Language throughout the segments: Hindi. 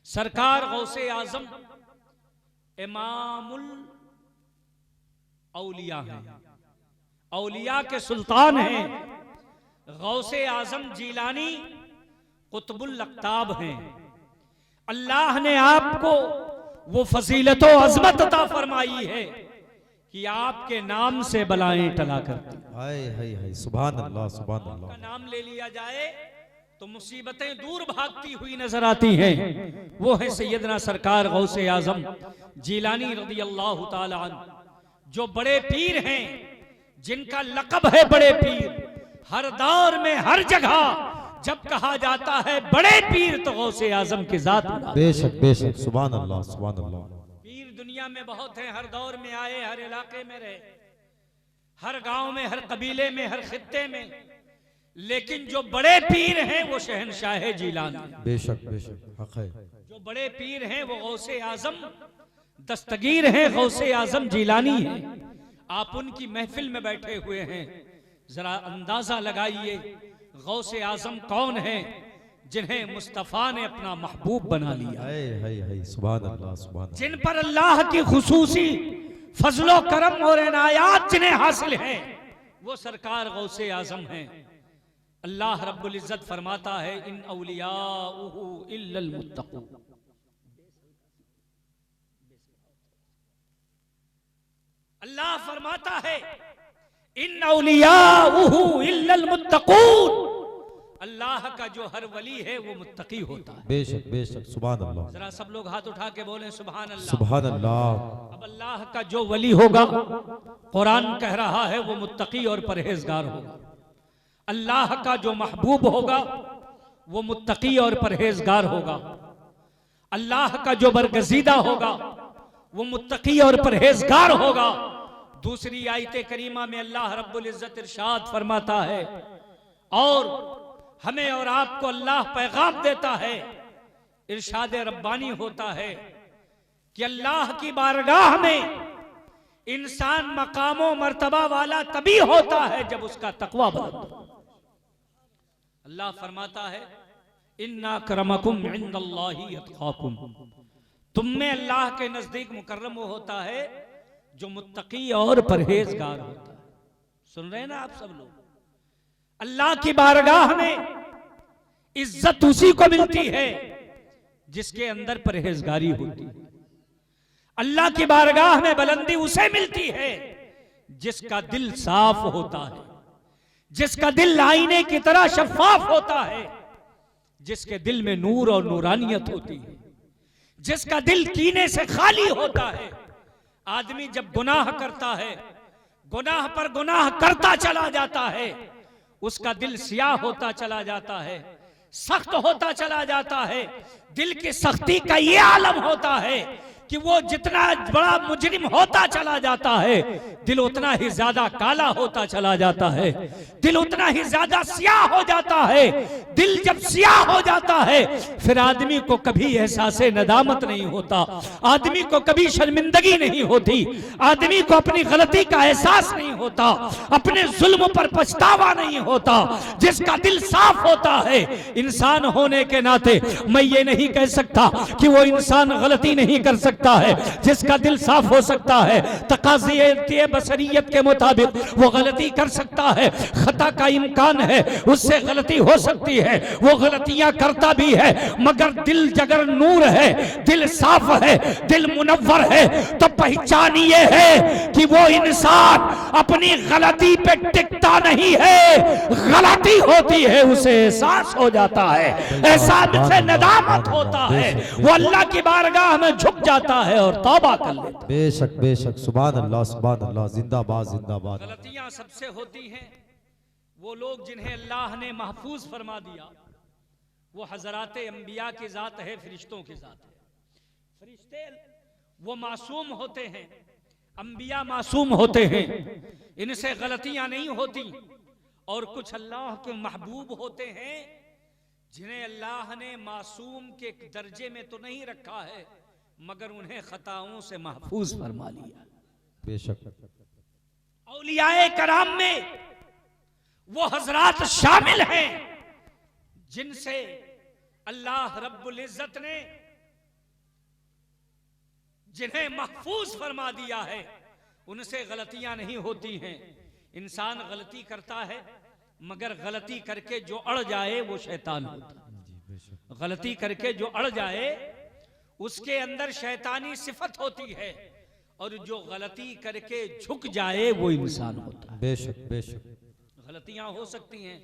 सरकार गौसे आजम इमामुल औलिया हैं, औलिया के सुल्तान हैं। गौसे आजम जीलानी कुतुबुल अक्ताब हैं। अल्लाह ने आपको वो फजीलत व अजमत अता फरमाई है कि आपके नाम से बलाएं टला करती। हाय हाय हाय, सुभान अल्लाह सुभान का अल्लाह। नाम ले लिया जाए तो मुसीबतें दूर भागती हुई नजर आती हैं। वो है सैयदना सरकार गौसे आजम जीलानी रज़ी अल्लाह ताला अन्हु, जो बड़े पीर हैं, जिनका लक़ब है बड़े पीर। हर दौर में हर जगह जब कहा जाता है बड़े पीर तो गौसे आजम की जात मुराद। बेशक बेशक, सुभान अल्लाह सुभान अल्लाह। पीर दुनिया में बहुत हैं, हर दौर में आए, हर इलाके में रहे, हर गांव में, हर कबीले में, हर खित्ते में, लेकिन जो बड़े पीर हैं वो शहनशाह जीलानी। बेशक बेशक, हक है। जो बड़े पीर हैं वो गौसे आजम दस्तगीर हैं, गौसे आजम जीलानी हैं। आप उनकी महफिल में बैठे हुए हैं, जरा अंदाजा लगाइए गौसे आजम कौन है जिन्हें मुस्तफा ने अपना महबूब बना लिया, हाय हाय हाय, सुभान अल्लाह सुभान अल्लाह। जिन पर अल्लाह की खुसूसी फजलो करम और इनायात जिन्हें हासिल है, वो सरकार गौसे आजम हैं। अल्लाह रब्बुल इज्जत फरमाता है इन औलियाउहु इल्लल मुत्तकून। अल्लाह फरमाता है इन औलियाउहु इल्लल मुत्तकून। अल्लाह का जो हर वली है वो मुत्तकी होता है। बेशक बेशक, सुभान अल्लाह। जरा सब लोग हाथ उठा के बोले सुभान अल्लाह। सुभान अल्लाह। अब अल्लाह का जो वली होगा, कुरान कह रहा है वो मुत्तकी और परहेजगार होगा। अल्लाह का जो महबूब होगा वो मुत्तकी और परहेजगार होगा। अल्लाह का जो बरगजीदा होगा वो मुत्तकी और परहेजगार होगा। दूसरी आयत करीमा में अल्लाह रब्बुल इज्जत इरशाद फरमाता है, और हमें और आपको अल्लाह पैगाम देता है, इरशाद रब्बानी होता है कि अल्लाह की बारगाह में इंसान मकामो मर्तबा वाला तभी होता है जब उसका तकवा बुलंद हो। अल्लाह फरमाता है इन्ना अक्रमकुम इंदल्लाहि अत्काकुम। तुम में अल्लाह के नजदीक मुकर्रम वो होता है जो मुत्तकी और परहेजगार होता है। सुन रहे हैं ना आप सब लोग? अल्लाह की बारगाह में इज्जत उसी को मिलती है जिसके अंदर परहेजगारी होती है। अल्लाह की बारगाह में बुलंदी उसे मिलती है जिसका दिल साफ होता है, जिसका दिल आईने की तरह शफाफ होता है, जिसके दिल में नूर और नूरानियत होती है, जिसका दिल कीने से खाली होता है। आदमी जब गुनाह करता है, गुनाह पर गुनाह करता चला जाता है, उसका दिल सियाह होता चला जाता है, सख्त होता चला जाता है। दिल की सख्ती का ये आलम होता है कि वो जितना बड़ा मुजरिम होता चला जाता है, दिल उतना ही ज्यादा काला होता चला जाता है, दिल उतना ही ज्यादा सियाह हो जाता है। दिल जब सियाह हो जाता है फिर आदमी को कभी एहसास नदामत नहीं होता, आदमी को कभी शर्मिंदगी नहीं होती, आदमी को अपनी गलती का एहसास नहीं होता, अपने जुल्म पर पछतावा नहीं होता। जिसका दिल साफ होता है, इंसान होने के नाते मैं ये नहीं कह सकता कि वो इंसान गलती नहीं कर सकता है। जिसका दिल साफ हो सकता है, तकाज़े बसरियत के मुताबिक वो गलती कर सकता है। खता का इम्कान है, उससे गलती हो सकती है, वो गलतियां करता भी है, मगर दिल जगर नूर है, दिल साफ है, दिल मुनव्वर है, तो पहचान ये है कि वो इंसान अपनी गलती पे टिकता नहीं है। गलती होती है उसे एहसास हो जाता है, एहसास से नदामत होता है, वो अल्लाह की बारगाह में झुक जाता है और तौबा कर लेता है। बेशक बेशक, सुभान अल्लाह सुभान अल्लाह। जिंदाबाद जिंदाबाद। गलतियां सबसे होती हैं। वो लोग जिन्हें अल्लाह ने महफूज फरमा दिया, वो हजरात अंबिया की जात है, फरिश्तों की जात है। फरिश्ते वो मासूम होते हैं, अंबिया मासूम होते हैं, इनसे गलतियां नहीं होती। और कुछ अल्लाह के महबूब होते हैं जिन्हें अल्लाह ने मासूम के दर्जे में तो नहीं रखा है, मगर उन्हें खताओं से महफूज फरमा लिया। बेशक औलियाए कराम में वो हजरात शामिल हैं जिनसे अल्लाह रब्बुल इज्जत ने जिन्हें महफूज फरमा दिया है, उनसे गलतियां नहीं होती हैं। इंसान गलती करता है, मगर गलती करके जो अड़ जाए वो शैतान होता है। गलती करके जो अड़ जाए उसके अंदर शैतानी सिफत होती है, और जो गलती करके झुक जाए वो इंसान होता है। बेशक बेशक। गलतियां हो सकती हैं,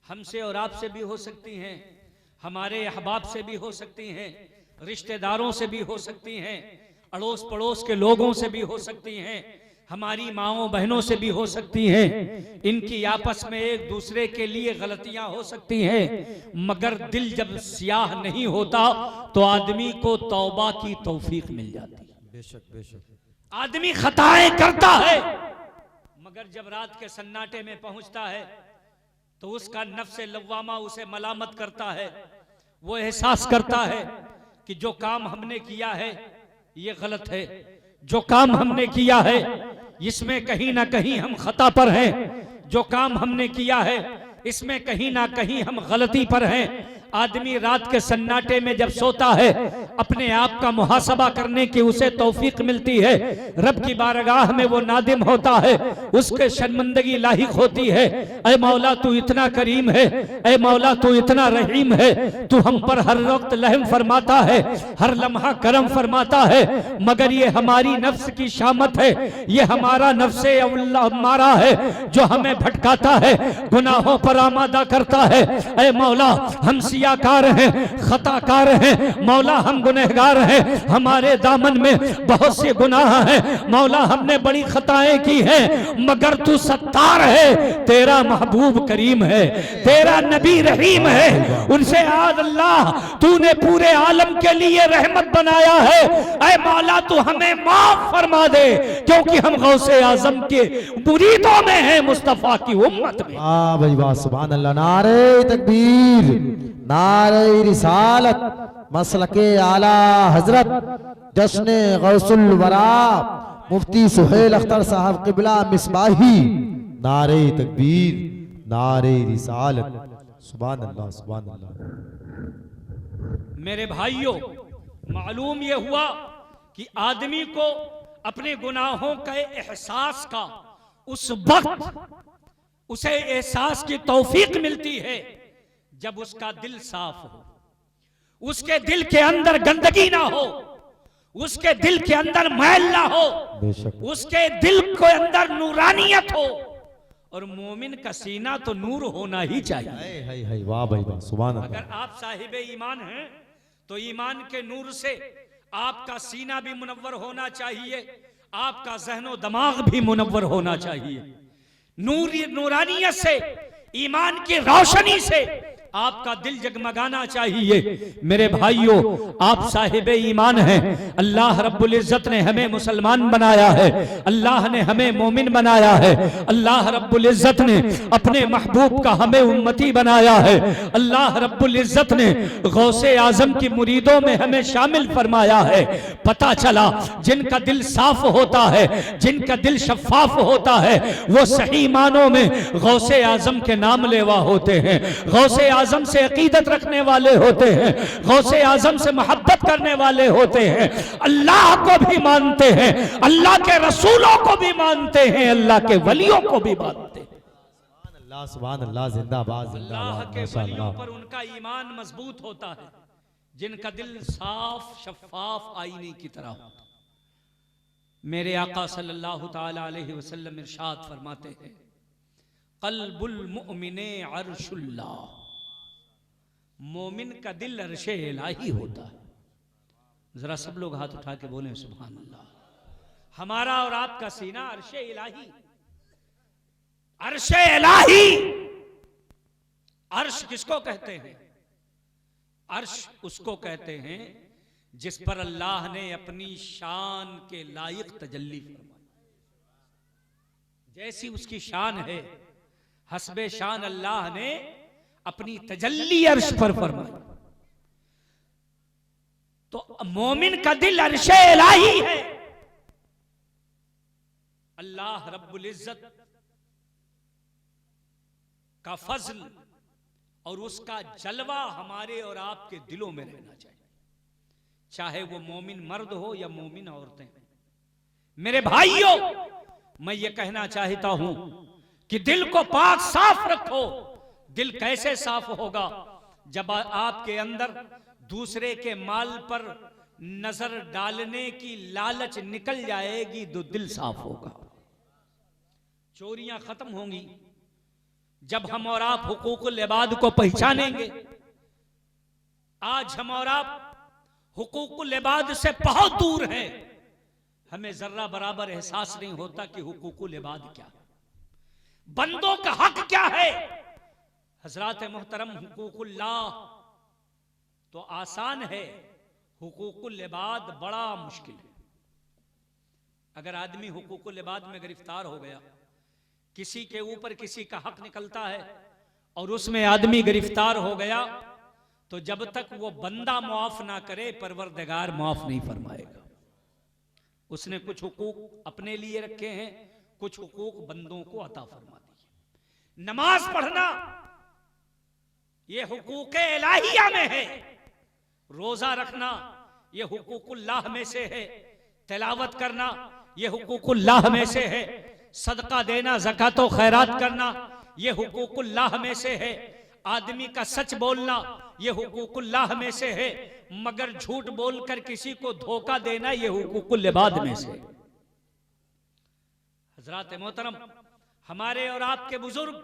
हमसे और आपसे भी हो सकती हैं, हमारे अहबाब से भी हो सकती हैं, रिश्तेदारों से भी हो सकती हैं, अड़ोस पड़ोस के लोगों से भी हो सकती हैं, हमारी माओ बहनों से भी हो सकती हैं। इनकी आपस में एक दूसरे के लिए गलतियां हो सकती हैं, मगर दिल जब स्याह नहीं होता तो आदमी को तौबा की तौफीक मिल जाती है। बेशक बेशक। आदमी खताएं करता है, मगर जब रात के सन्नाटे में पहुंचता है तो उसका नफ्स लव्वामा उसे मलामत करता है। वो एहसास करता है कि जो काम हमने किया है ये गलत है, जो काम हमने किया है इसमें कहीं ना कहीं हम खता पर हैं, जो काम हमने किया है इसमें कहीं ना कहीं हम गलती पर हैं। आदमी रात के सन्नाटे में जब सोता है, अपने आप का मुहासबा करने की उसे तौफीक मिलती है। रब की बारगाह में वो नादिम होता है, उसके शर्मिंदगी लाहिक होती है। ऐ मौला तू इतना करीम है, ऐ मौला तू इतना रहीम है, तू हम पर हर वक्त रहम फरमाता है, हर लम्हा करम फरमाता है। मगर ये हमारी नफ्स की शामत है, ये हमारा नफ्स हमारा है जो हमें भटकाता है, गुनाहों पर आमादा करता है। ऐ मौला हम कार हैं, खताकार हैं, मौला हम गुनहगार हैं, हमारे दामन में बहुत से गुनाह हैं, मौला हमने बड़ी खताएं की हैं, मगर तू सत्तार है, तेरा महबूब करीम है, तेरा नबी रहीम है। उनसे आज अल्लाह तूने पूरे आलम के लिए रहमत बनाया है, ऐ मौला तू हमें माफ फरमा दे, क्योंकि हम गौसे आजम के मुरीदों में हैं, मुस्तफा की उम्मत में। वाह भाई वाह, सुभान अल्लाह। नारे तकबीर, नारे रिसालत, मसलके आला हजरत, जश्न गौसुल वरा, मुफ्ती सुहेल अख्तर साहब क़िबला मिसबाही। नारे तकबीर, नारे रिसालत, सुभान अल्लाह सुभान अल्लाह। मेरे भाइयों, मालूम यह हुआ कि आदमी को अपने गुनाहों के एहसास का उस वक्त उसे एहसास की तौफीक मिलती है जब उसका दिल साफ हो, उसके दिल के अंदर गंदगी ना हो, उसके दिल के अंदर मैल ना हो, उसके दिल के अंदर नूरानियत हो। और मोमिन का सीना तो नूर होना ही चाहिए। वाह भाई वाह, सुभान अल्लाह। अगर आप साहिब ईमान हैं तो ईमान के नूर से आपका सीना भी मुनव्वर होना चाहिए, आपका ज़हनो दिमाग भी मुनव्वर होना चाहिए। नूरानियत से, ईमान की रोशनी से आपका दिल जगमगाना चाहिए। मेरे भाइयों, आप साहिब ईमान हैं, अल्लाह रब्बुल इज्जत ने हमें मुसलमान बनाया है, अल्लाह ने हमें मोमिन बनाया है, अल्लाह रब्बुल इज्जत ने अपने महबूब का हमें उम्मती बनाया है, अल्लाह रब्बुल इज्जत ने गौसे आजम की मुरीदों में हमें शामिल फरमाया है। पता चला जिनका दिल साफ होता है, जिनका दिल शफाफ होता है, वो सही मानों में गौसे आजम के नाम लेवा होते हैं, गौसे आजम से अकीदत रखने वाले होते हैं, गौसे आजम से मोहब्बत करने वाले होते हैं, अल्लाह को भी मानते हैं, अल्लाह के रसूलों को भी मानते हैं, अल्लाह के वलियों को भी मानते हैं। अल्लाह सुभान अल्लाह, जिंदाबाद अल्लाह जिंदाबाद। के वलियों पर उनका ईमान मजबूत होता है जिनका दिल साफ शफाफ आईने की तरह होता। मेरे आका सल्लल्लाहु ताला अलैहि वसल्लम इरशाद फरमाते हैं, क़ल्बुल मुमिने अर्शुल्लाह, मोमिन का दिल अर्शे इलाही होता है। जरा सब लोग हाथ उठा के बोले सुभान अल्लाह। हमारा और आपका सीना अर्शे इलाही, अर्शे इलाही। अर्श किसको कहते हैं? अर्श उसको कहते हैं जिस पर अल्लाह ने अपनी शान के लायक तजल्ली फरमाई। जैसी उसकी शान है, हस्बे शान अल्लाह ने अपनी तजल्ली अर्श पर फरमाई। तो मोमिन का दिल अर्शे इलाही है। अल्लाह रब्बुल इज्जत का फजल और उसका जलवा हमारे और आपके दिलों में रहना चाहिए। चाहे वो मोमिन मर्द हो या मोमिन औरतें। मेरे भाइयों, मैं ये कहना चाहता हूं कि दिल को पाक साफ रखो। दिल कैसे साफ होगा? जब आपके अंदर दूसरे के माल पर नजर डालने की लालच निकल जाएगी तो दिल साफ होगा। चोरियां खत्म होंगी जब हम और आप हुकूकुल इबाद को पहचानेंगे। आज हम और आप हुकूकुल इबाद से बहुत दूर हैं। हमें जर्रा बराबर एहसास नहीं होता कि हुकूकुल इबाद क्या है, बंदों का हक क्या है। हजरात मोहतरम, हुकूकुल्लाह तो आसान है, हुकूकुल इबाद बड़ा मुश्किल है। अगर आदमी हुकूकुल इबाद में गिरफ्तार हो गया, किसी के ऊपर किसी का हक निकलता है और उसमें आदमी गिरफ्तार हो गया, तो जब तक वो बंदा मुआफ ना करे परवरदिगार मुआफ नहीं फरमाएगा। उसने कुछ हुकूक अपने लिए रखे हैं, कुछ हुकूक बंदों को अता फरमा दिए। नमाज पढ़ना ये हुकूक इलाहिया में है, रोजा रखना ये हुकूकुल्लाह में से है, तिलावत करना ये हुकूकुल्लाह में से है, सदका देना, ज़कात व खैरात करना ये हुकूकुल्लाह में से है, आदमी का सच बोलना ये हुकूकुल्लाह में से है, मगर झूठ बोलकर किसी को धोखा देना ये हुकूकुल इबाद में से। हजरात मोहतरम, हमारे और आपके बुजुर्ग,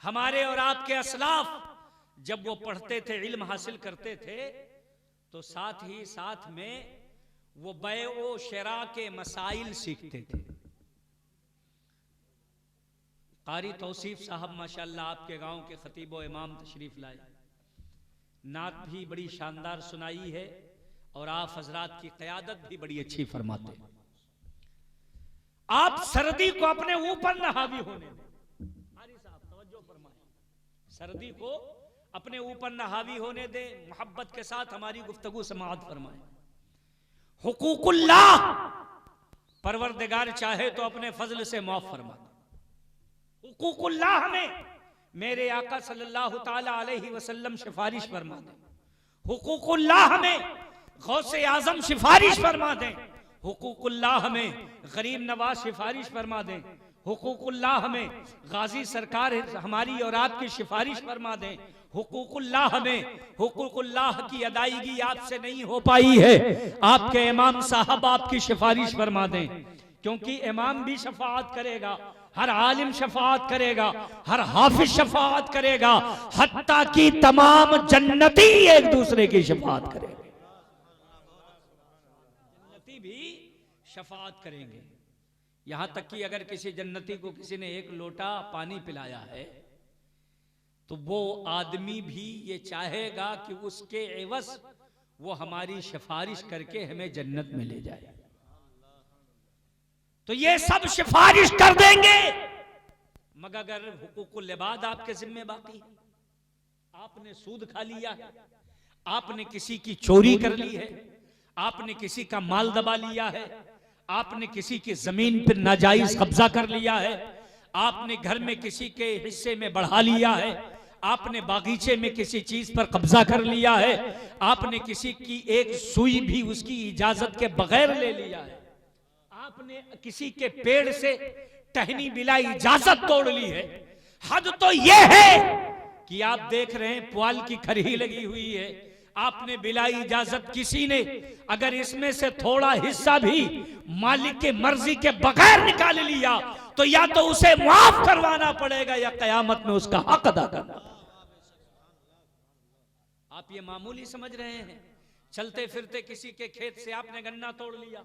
हमारे और आपके असलाफ जब वो पढ़ते थे, इल्म हासिल करते थे, तो साथ ही साथ में वो बै ओ शरा के मसाइल सीखते थे। कारी तौसीफ साहब माशाल्लाह आपके गांव के खतीब व इमाम तशरीफ लाए, नात भी बड़ी शानदार सुनाई है और आप हजरात की क़यादत भी बड़ी अच्छी फरमाते हैं। आप सर्दी को अपने ऊपर न हावी होने दें। कारी साहब तवज्जो फरमाएं, सर्दी को अपने ऊपर न हावी होने दें, मोहब्बत के साथ हमारी गुफ्तगू समाअत फरमाएं। हुकूकुल्लाह परवरदिगार चाहे तो अपने फजल से माफ फरमा। हुकूकुल्लाह में मेरे आका सल्लल्लाहु ताला अलैहि वसल्लम सिफारिश फरमा दें। हुकूकुल्लाह में गौसे आजम सिफारिश फरमा दें। हुकूकुल्लाह में गरीब नवाज सिफारिश फरमा दें। हुकूकुल्लाह में गाजी सरकार हमारी और आपकी सिफारिश फरमा दें। हुकूकुल्लाह में हुकूकुल्लाह की अदायगी आपसे नहीं हो पाई है, आपके इमाम साहब आपकी सिफारिश फरमा दें, क्योंकि इमाम भी शफाअत करेगा, हर आलिम शफाअत करेगा, हर हाफिज शफाअत करेगा, हत्ता की तमाम जन्नती एक दूसरे की शफाअत करेंगे। जन्नती भी शफाअत करेंगे। यहां तक कि अगर किसी जन्नती को किसी ने एक लोटा पानी पिलाया है तो वो आदमी भी ये चाहेगा कि उसके एवज वो हमारी सिफारिश करके हमें जन्नत में ले जाए। तो ये सब सिफारिश कर देंगे, मगर अगर हुकूकुल इबाद आपके जिम्मे बाकी है, आपने सूद खा लिया है, आपने किसी की चोरी कर ली है, आपने किसी का माल दबा लिया है, आपने किसी की जमीन पर नाजायज कब्जा कर लिया है, आपने घर में किसी के हिस्से में बढ़ा लिया है, आपने बागीचे में किसी चीज पर कब्जा कर लिया है, आपने किसी की एक सुई भी उसकी इजाजत के बगैर ले लिया है, आपने किसी के पेड़ से टहनी बिला इजाजत तोड़ ली है। हद तो यह है कि आप देख रहे हैं पुआल की खरही लगी हुई है, आपने बिला इजाजत किसी ने अगर इसमें से थोड़ा हिस्सा भी मालिक के मर्जी के बगैर निकाल लिया तो या तो उसे माफ करवाना पड़ेगा या कयामत में उसका हक अदा करना। आप ये मामूली समझ रहे हैं? चलते फिरते किसी के खेत से आपने गन्ना तोड़ लिया,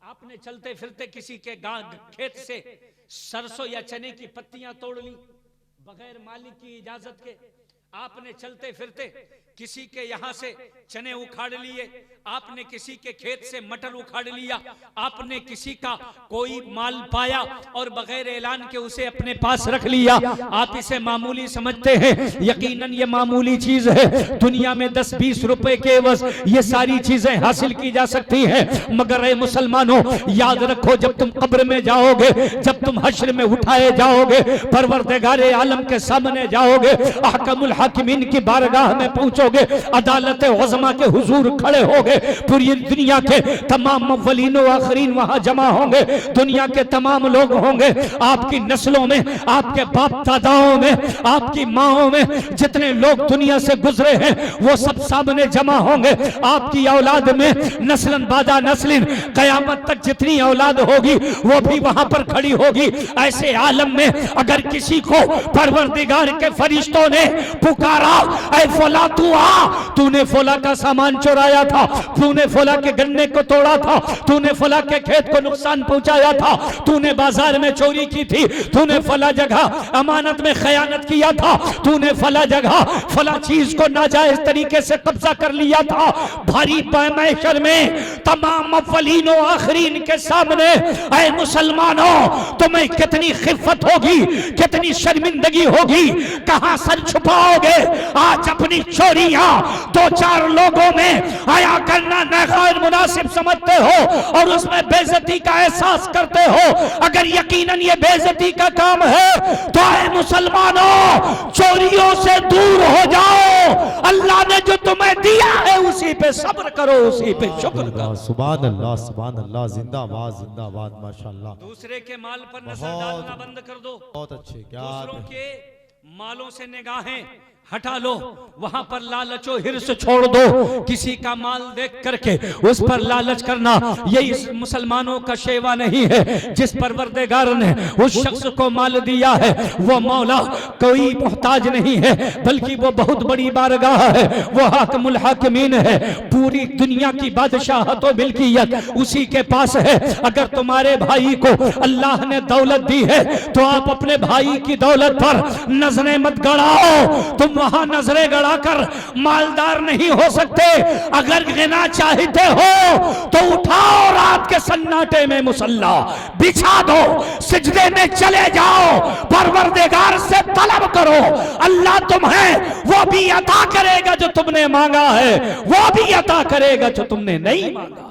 आपने चलते फिरते किसी के खेत से सरसों या चने की पत्तियां तोड़ ली बगैर मालिक की इजाजत के, आपने चलते फिरते किसी के यहां से चने उखाड़ लिए, आपने किसी के खेत से मटर उखाड़ लिया, आपने किसी का कोई माल पाया और बगैर ऐलान के उसे अपने पास रख लिया। आप इसे मामूली समझते हैं, यकीनन ये मामूली चीज है। दुनिया में 10-20 रुपए के एवज ये सारी चीजें हासिल की जा सकती हैं, मगर ए मुसलमानों याद रखो, जब तुम कब्र में जाओगे, जब तुम हश्र में उठाए जाओगे, परवरदिगार आलम के सामने जाओगे, अहकमुल हाकिमीन की बारगाह में पहुंचो पहुंचोगे, अदालत उज़्मा के हुजूर खड़े होगे, पूरी दुनिया के तमाम अव्वलीन व आखिरीन वहां जमा होंगे, दुनिया के तमाम लोग होंगे, आपकी नस्लों में, आपके बाप दादाओं में, आपकी माओं में जितने लोग दुनिया से गुजरे हैं वो सब सामने जमा होंगे। आपकी औलाद में नस्लन बादा नस्लिन कयामत तक जितनी औलाद होगी वो भी वहां पर खड़ी होगी। ऐसे आलम में अगर किसी को परवरदिगार के फरिश्तों ने पुकारा, ऐ फला तू आ, तूने फला का सामान चुराया था, तूने फला के गन्ने को तोड़ा था, तूने फला के खेत को नुकसान पहुंचाया था, तूने बाजार में चोरी की थी, तूने फला जगह अमानत में खयानत किया था, तूने फला जगह फला चीज को नाजायज तरीके से कब्जा कर लिया था। भारी महशर में तमाम अव्वलीन और आखिरीन के सामने ऐ मुसलमानों तुम्हें कितनी खिफ़त होगी, कितनी शर्मिंदगी होगी, कहां सर छुपाओगे? आज अपनी चोरियां दो चार लोगों में आया करना गैर मुनासिब समझते हो और उसमें बेइज्जती का एहसास करते हो। अगर यकीनन ये बेइज्जती का काम है तो ऐ मुसलमानों चोरियों से दूर हो जाओ। अल्लाह ने जो तुम्हें दिया है उसी पे सब्र करो, उसी पे शुक्र करो। सुभान अल्लाह, सुभान अल्लाह, जिंदाबाद जिंदाबाद, माशाअल्लाह। दूसरे के माल पर नजर डालना बंद कर दो, बहुत अच्छे, क्या दूसरों के मालों से निगाहें हटा लो, वहां पर लालचो हिर्स छोड़ दो। किसी का माल देख करके उस पर लालच करना ये इस मुसलमानों का शेवा नहीं है। जिस परवरदिगार ने उस शख्स को माल दिया है वो मौला कोई मोहताज नहीं है, बल्कि वो बहुत बड़ी बारगाह है, वो हाकिमुल हाकिमीन है। पूरी दुनिया की बादशाहत और मिल्कियत उसी के पास है। अगर तुम्हारे भाई को अल्लाह ने दौलत दी है तो आप अपने भाई की दौलत पर नजरें मत गड़ाओ। तुम वहां नजरें गड़ाकर मालदार नहीं हो सकते। अगर गिना चाहते हो तो उठाओ, रात के सन्नाटे में मुसल्ला बिछा दो, सिजदे में चले जाओ, परवरदिगार से तलब करो। अल्लाह तुम्हें वो भी अता करेगा जो तुमने मांगा है, वो भी अता करेगा जो तुमने नहीं मांगा।